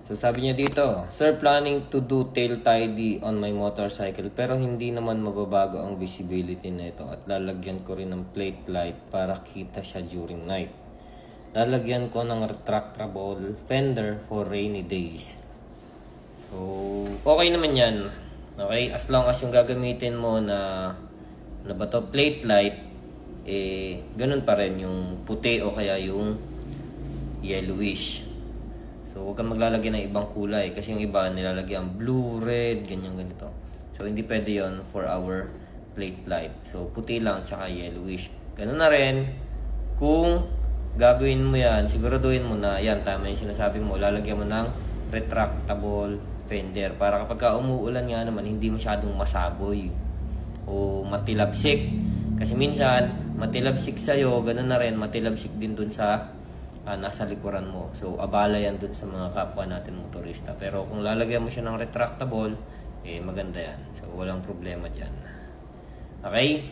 So sabi niya dito, Sir, planning to do tail tidy on my motorcycle pero hindi naman mababago ang visibility nito at lalagyan ko rin ng plate light para kita siya during night. Lalagyan ko ng retractable fender for rainy days. So, okay naman yan. Okay? As long as yung gagamitin mo na ba to, plate light, ganun pa rin yung puti o kaya yung yellowish. So, huwag kang maglalagay ng ibang kulay kasi yung iba nilalagyan blue, red, ganyan ganito. So, hindi pwede yon for our plate light. So, puti lang tsaka yellowish. Ganun na rin, kung gagawin mo yan, siguraduhin mo na yan, tama yung sinasabi mo, lalagyan mo ng retractable fender para kapag umuulan nga naman, hindi masyadong masaboy o matilabsik. Kasi minsan, matilabsik sa'yo, ganun na rin, matilabsik din dun sa nasa likuran mo. So, abala yan dun sa mga kapwa natin motorista. Pero kung lalagyan mo siya ng retractable, maganda yan. So, walang problema dyan. Okay?